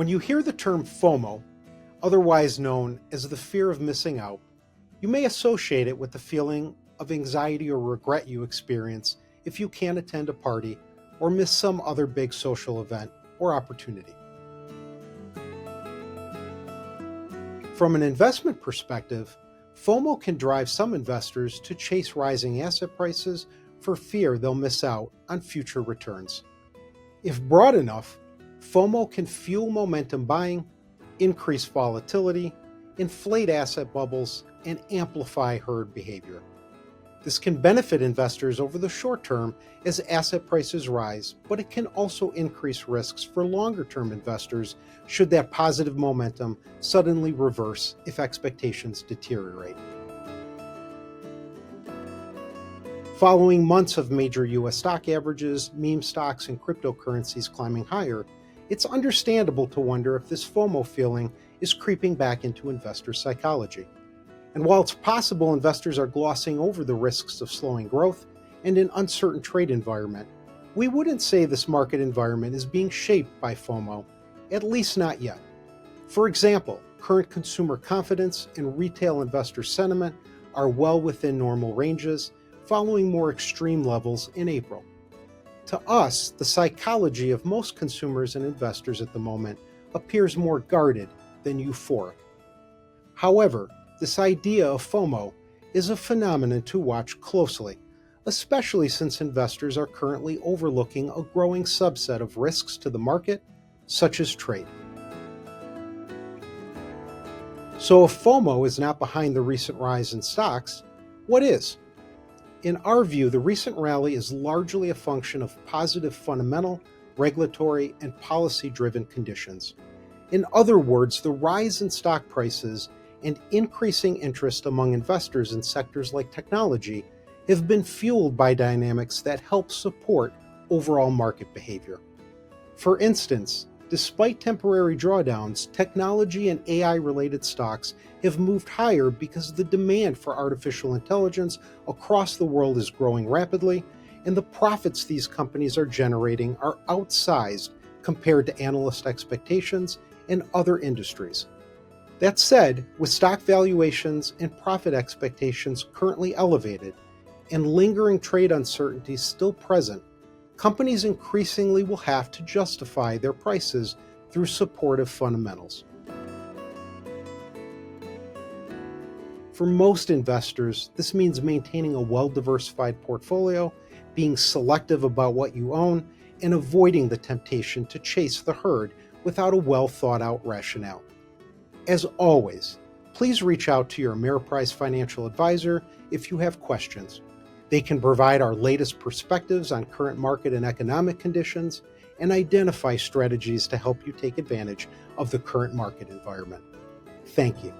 When you hear the term FOMO, otherwise known as the fear of missing out, you may associate it with the feeling of anxiety or regret you experience if you can't attend a party or miss some other big social event or opportunity. From an investment perspective, FOMO can drive some investors to chase rising asset prices for fear they'll miss out on future returns. If broad enough, FOMO can fuel momentum buying, increase volatility, inflate asset bubbles, and amplify herd behavior. This can benefit investors over the short term as asset prices rise, but it can also increase risks for longer-term investors should that positive momentum suddenly reverse if expectations deteriorate. Following months of major U.S. stock averages, meme stocks, and cryptocurrencies climbing higher, it's understandable to wonder if this FOMO feeling is creeping back into investor psychology. And while it's possible investors are glossing over the risks of slowing growth and an uncertain trade environment, we wouldn't say this market environment is being shaped by FOMO, at least not yet. For example, current consumer confidence and retail investor sentiment are well within normal ranges, following more extreme levels in April. To us, the psychology of most consumers and investors at the moment appears more guarded than euphoric. However, this idea of FOMO is a phenomenon to watch closely, especially since investors are currently overlooking a growing subset of risks to the market, such as trade. So if FOMO is not behind the recent rise in stocks, what is? In our view, the recent rally is largely a function of positive fundamental, regulatory, and policy-driven conditions. In other words, the rise in stock prices and increasing interest among investors in sectors like technology have been fueled by dynamics that help support overall market behavior. For instance, despite temporary drawdowns, technology and AI-related stocks have moved higher because the demand for artificial intelligence across the world is growing rapidly, and the profits these companies are generating are outsized compared to analyst expectations and other industries. That said, with stock valuations and profit expectations currently elevated and lingering trade uncertainties still present, companies increasingly will have to justify their prices through supportive fundamentals. For most investors, this means maintaining a well-diversified portfolio, being selective about what you own, and avoiding the temptation to chase the herd without a well-thought-out rationale. As always, please reach out to your Ameriprise financial advisor if you have questions. They can provide our latest perspectives on current market and economic conditions and identify strategies to help you take advantage of the current market environment. Thank you.